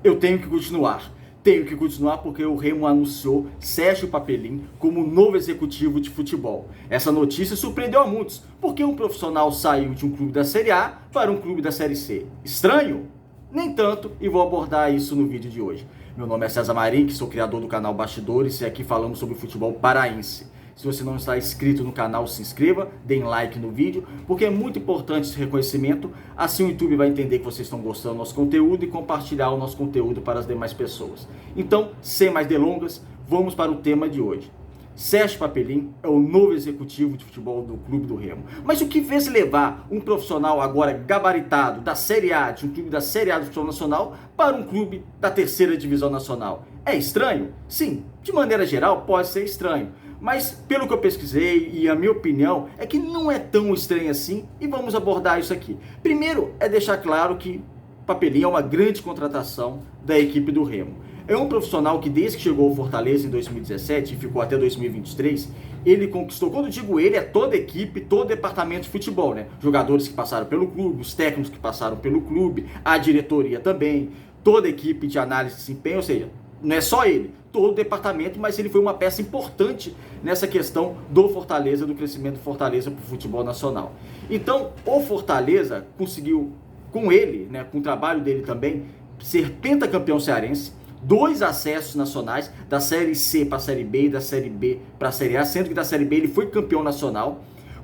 eu tenho que continuar. Tenho que continuar porque o Remo anunciou Sérgio Papelim como novo executivo de futebol. Essa notícia surpreendeu a muitos, porque um profissional saiu de um clube da Série A para um clube da Série C. Estranho? Nem tanto, e vou abordar isso no vídeo de hoje. Meu nome é César Marim, que sou criador do canal Bastidores, e aqui falamos sobre futebol paraense. Se você não está inscrito no canal, se inscreva, deem like no vídeo, porque é muito importante esse reconhecimento, assim o YouTube vai entender que vocês estão gostando do nosso conteúdo e compartilhar o nosso conteúdo para as demais pessoas. Então, sem mais delongas, vamos para o tema de hoje. Sérgio Papelim é o novo executivo de futebol do Clube do Remo. Mas o que fez levar um profissional agora gabaritado da Série A, de um clube da Série A do futebol nacional, para um clube da terceira divisão nacional? É estranho? Sim, de maneira geral pode ser estranho. Mas pelo que eu pesquisei e a minha opinião é que não é tão estranho assim e vamos abordar isso aqui. Primeiro é deixar claro que Papelim é uma grande contratação da equipe do Remo. É um profissional que desde que chegou ao Fortaleza em 2017 e ficou até 2023, ele conquistou, quando eu digo ele, é toda a equipe, todo o departamento de futebol, né? Jogadores que passaram pelo clube, os técnicos que passaram pelo clube, a diretoria também, toda a equipe de análise de desempenho, ou seja, não é só ele, todo o departamento, mas ele foi uma peça importante nessa questão do Fortaleza, do crescimento do Fortaleza para o futebol nacional. Então, o Fortaleza conseguiu, com ele, né, com o trabalho dele também, ser pentacampeão cearense, 2 acessos nacionais, da Série C para a Série B e da Série B para a Série A, sendo que da Série B ele foi campeão nacional,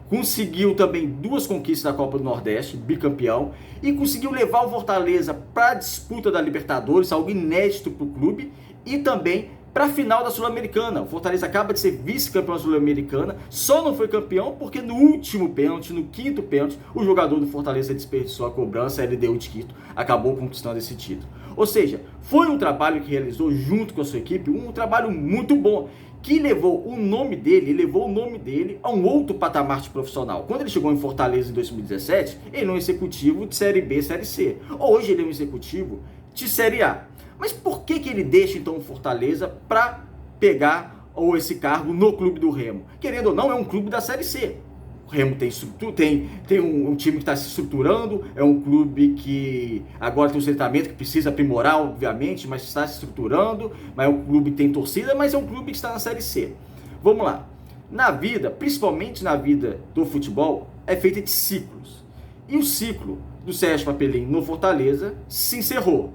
conseguiu também 2 conquistas da Copa do Nordeste, bicampeão, e conseguiu levar o Fortaleza para a disputa da Libertadores, algo inédito para o clube, e também para a final da Sul-Americana. O Fortaleza acaba de ser vice-campeão da Sul-Americana, só não foi campeão porque no último pênalti, no 5º pênalti, o jogador do Fortaleza desperdiçou a cobrança, a LDU de Quito acabou conquistando esse título. Ou seja, foi um trabalho que realizou junto com a sua equipe, um trabalho muito bom, que levou o nome dele a um outro patamar de profissional. Quando ele chegou em Fortaleza em 2017, ele é um executivo de Série B, Série C. Hoje ele é um executivo de Série A. Mas por que ele deixa então o Fortaleza para pegar esse cargo no Clube do Remo? Querendo ou não, é um clube da Série C. O Remo tem estrutura, tem um time que está se estruturando, é um clube que agora tem um centramento que precisa aprimorar, obviamente, mas está se estruturando, mas é um clube que tem torcida, mas é um clube que está na Série C. Vamos lá. Na vida, principalmente na vida do futebol, é feita de ciclos. E o ciclo do Sérgio Papelim no Fortaleza se encerrou.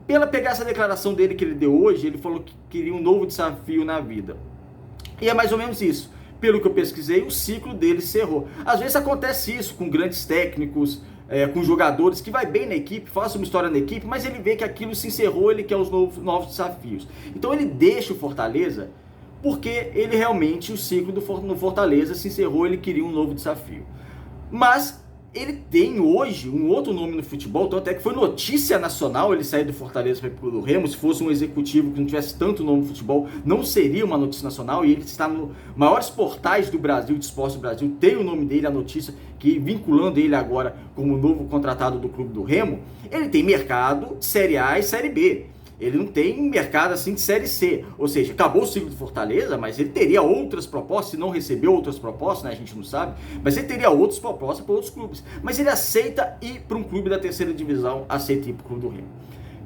Pela pegar essa declaração dele que ele deu hoje, ele falou que queria um novo desafio na vida. E é mais ou menos isso. Pelo que eu pesquisei, o ciclo dele encerrou. Às vezes acontece isso com grandes técnicos, com jogadores que vai bem na equipe, faz uma história na equipe, mas ele vê que aquilo se encerrou, ele quer os novos desafios. Então ele deixa o Fortaleza porque ele realmente, o ciclo no Fortaleza se encerrou, ele queria um novo desafio. Mas ele tem hoje um outro nome no futebol, tanto é que foi notícia nacional ele sair do Fortaleza para o Clube do Remo. Se fosse um executivo que não tivesse tanto nome no futebol, não seria uma notícia nacional, e ele está nos maiores portais do Brasil, de esporte do Brasil, tem o nome dele, a notícia, que vinculando ele agora como novo contratado do Clube do Remo. Ele tem mercado de Série A e Série B. Ele não tem mercado assim de Série C, ou seja, acabou o ciclo do Fortaleza, mas ele teria outras propostas, se não recebeu outras propostas, né, a gente não sabe, mas ele teria outras propostas para outros clubes. Mas ele aceita ir para um clube da terceira divisão, aceita ir para o Clube do Remo.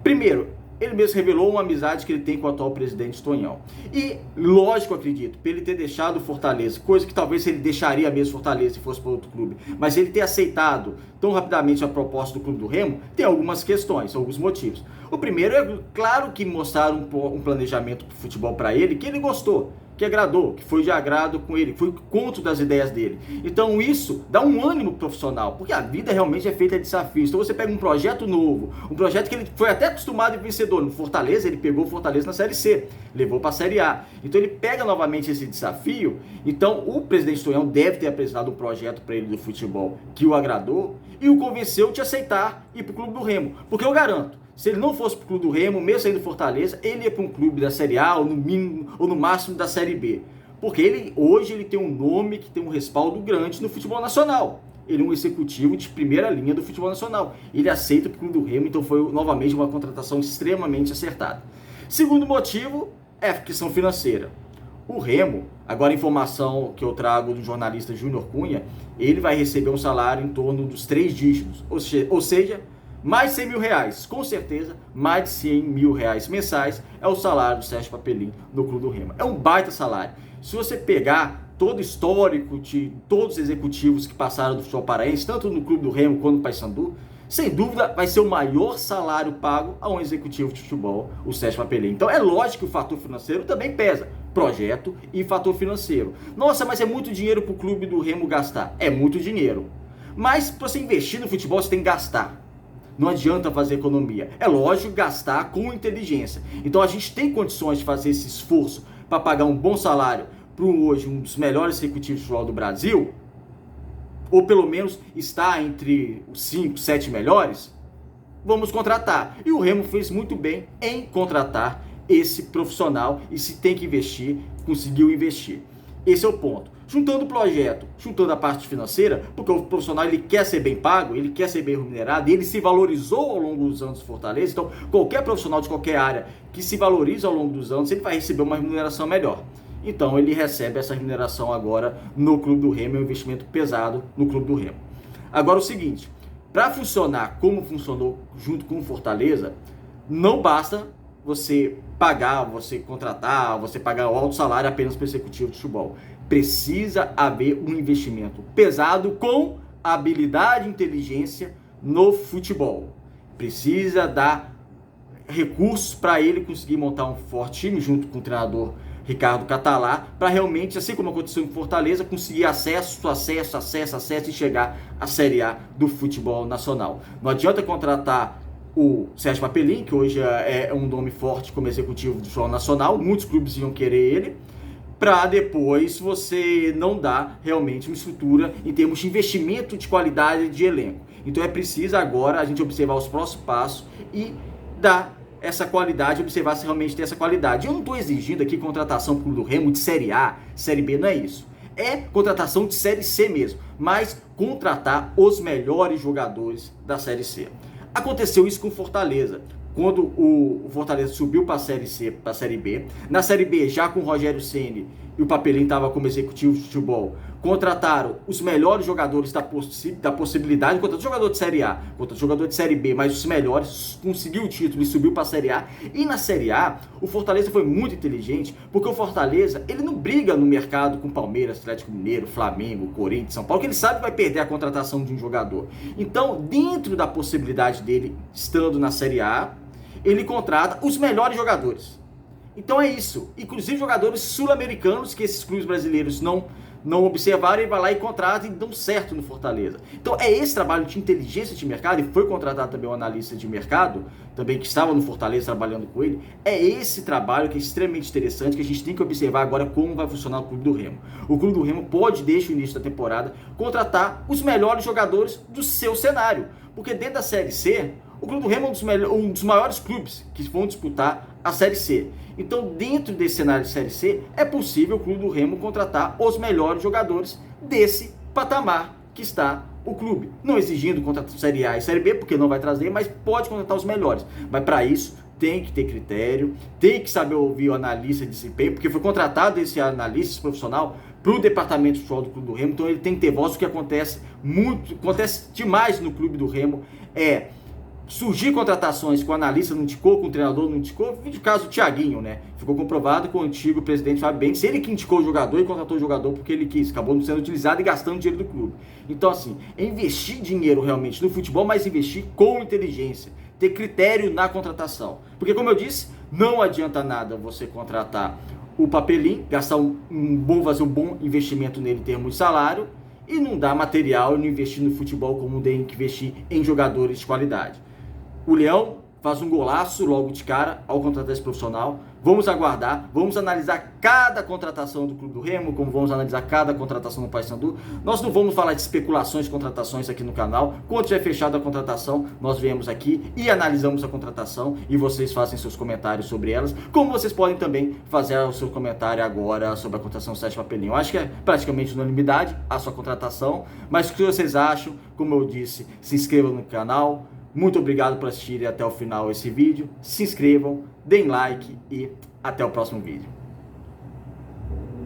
Primeiro, ele mesmo revelou uma amizade que ele tem com o atual presidente Tonhão. E, lógico, acredito, por ele ter deixado o Fortaleza, coisa que talvez ele deixaria mesmo Fortaleza se fosse para outro clube, mas ele ter aceitado tão rapidamente a proposta do Clube do Remo, tem algumas questões, alguns motivos. O primeiro é, claro, que mostraram um planejamento de futebol para ele que ele gostou, que agradou, que foi de agrado com ele, foi contra das ideias dele. Então isso dá um ânimo profissional, porque a vida realmente é feita de desafios. Então você pega um projeto novo, um projeto que ele foi até acostumado e vencedor. No Fortaleza, ele pegou o Fortaleza na Série C, levou para a Série A. Então ele pega novamente esse desafio. Então o presidente Tonhão deve ter apresentado um projeto para ele do futebol que o agradou e o convenceu de aceitar ir para o Clube do Remo. Porque eu garanto, se ele não fosse para o Clube do Remo, mesmo saindo do Fortaleza, ele ia para um clube da Série A ou no mínimo ou no máximo da Série B. Porque hoje ele tem um nome que tem um respaldo grande no futebol nacional. Ele é um executivo de primeira linha do futebol nacional. Ele aceita para o Clube do Remo, então foi novamente uma contratação extremamente acertada. Segundo motivo é a questão financeira. O Remo, agora a informação que eu trago do jornalista Júnior Cunha, ele vai receber um salário em torno dos 3 dígitos, ou seja, mais de 100 mil reais, com certeza, mais de 100 mil reais mensais é o salário do Sérgio Papelim no Clube do Remo. É um baita salário. Se você pegar todo o histórico de todos os executivos que passaram do futebol paraense, tanto no Clube do Remo quanto no Paysandu, sem dúvida vai ser o maior salário pago a um executivo de futebol, o Sérgio Papelim. Então é lógico que o fator financeiro também pesa, projeto e fator financeiro. Nossa, mas é muito dinheiro para o Clube do Remo gastar. É muito dinheiro. Mas para você investir no futebol você tem que gastar. Não adianta fazer economia. É lógico gastar com inteligência. Então a gente tem condições de fazer esse esforço para pagar um bom salário para hoje um dos melhores executivos de futebol do Brasil, ou pelo menos está entre os 5, 7 melhores, vamos contratar. E o Remo fez muito bem em contratar esse profissional e se tem que investir, conseguiu investir. Esse é o ponto. Juntando o projeto, juntando a parte financeira, porque o profissional ele quer ser bem pago, ele quer ser bem remunerado, e ele se valorizou ao longo dos anos do Fortaleza. Então, qualquer profissional de qualquer área que se valoriza ao longo dos anos, ele vai receber uma remuneração melhor. Então, ele recebe essa remuneração agora no Clube do Remo, é um investimento pesado no Clube do Remo. Agora, o seguinte, para funcionar como funcionou junto com o Fortaleza, não basta você pagar, você contratar, você pagar o alto salário apenas para o executivo de futebol. Precisa haver um investimento pesado com habilidade e inteligência no futebol. Precisa dar recursos para ele conseguir montar um forte time junto com o treinador Ricardo Catalá, para realmente, assim como aconteceu em Fortaleza, conseguir acesso e chegar à Série A do futebol nacional. Não adianta contratar o Sérgio Papelim, que hoje é um nome forte como executivo do futebol nacional, muitos clubes iam querer ele, para depois você não dar realmente uma estrutura em termos de investimento de qualidade de elenco. Então é preciso agora a gente observar os próximos passos e dar essa qualidade, observar se realmente tem essa qualidade. Eu não estou exigindo aqui contratação do Remo de Série A, Série B, não é isso. É contratação de Série C mesmo, mas contratar os melhores jogadores da Série C. Aconteceu isso com o Fortaleza. Quando o Fortaleza subiu para a Série C, para a Série B. Na Série B, já com o Rogério Ceni e o Papelim estava como executivo de futebol, contrataram os melhores jogadores da possibilidade, contratou jogador de Série A, contratou jogador de Série B, mas os melhores, conseguiu o título e subiu para a Série A. E na Série A, o Fortaleza foi muito inteligente, porque o Fortaleza, ele não briga no mercado com Palmeiras, Atlético Mineiro, Flamengo, Corinthians, São Paulo, que ele sabe que vai perder a contratação de um jogador. Então, dentro da possibilidade dele, estando na Série A, ele contrata os melhores jogadores. Então é isso. Inclusive jogadores sul-americanos que esses clubes brasileiros não observaram, ele vai lá e contrata e dão certo no Fortaleza. Então é esse trabalho de inteligência de mercado, e foi contratado também um analista de mercado, também que estava no Fortaleza trabalhando com ele. É esse trabalho que é extremamente interessante, que a gente tem que observar agora como vai funcionar o Clube do Remo. O Clube do Remo pode, desde o início da temporada, contratar os melhores jogadores do seu cenário. Porque dentro da Série C, o Clube do Remo é um dos maiores clubes que vão disputar a Série C. Então, dentro desse cenário de Série C, é possível o Clube do Remo contratar os melhores jogadores desse patamar que está o clube. Não exigindo contratar Série A e Série B, porque não vai trazer, mas pode contratar os melhores. Mas para isso, tem que ter critério, tem que saber ouvir o analista de desempenho, porque foi contratado esse analista, esse profissional, para o departamento de futebol do Clube do Remo, então ele tem que ter voz. O que acontece demais no Clube do Remo é surgir contratações que o analista não indicou, com o treinador não indicou. No caso do Thiaguinho, né? Ficou comprovado que o antigo presidente Fábio Bentes, ele que indicou o jogador e contratou o jogador porque ele quis, acabou não sendo utilizado e gastando dinheiro do clube. Então, assim, é investir dinheiro realmente no futebol, mas investir com inteligência, ter critério na contratação. Porque, como eu disse, não adianta nada você contratar o Papelim, gastar fazer um bom investimento nele em termos de salário, e não dar material e não investir no futebol como tem que investir em jogadores de qualidade. O Leão faz um golaço logo de cara ao contratar esse profissional. Vamos aguardar, vamos analisar cada contratação do Clube do Remo, como vamos analisar cada contratação no Paysandu. Nós não vamos falar de especulações de contratações aqui no canal. Quando tiver fechado a contratação, nós viemos aqui e analisamos a contratação e vocês fazem seus comentários sobre elas, como vocês podem também fazer o seu comentário agora sobre a contratação do Sérgio Papelim. Eu acho que é praticamente unanimidade a sua contratação, mas o que vocês acham? Como eu disse, se inscrevam no canal. Muito obrigado por assistirem até o final esse vídeo. Se inscrevam, deem like e até o próximo vídeo.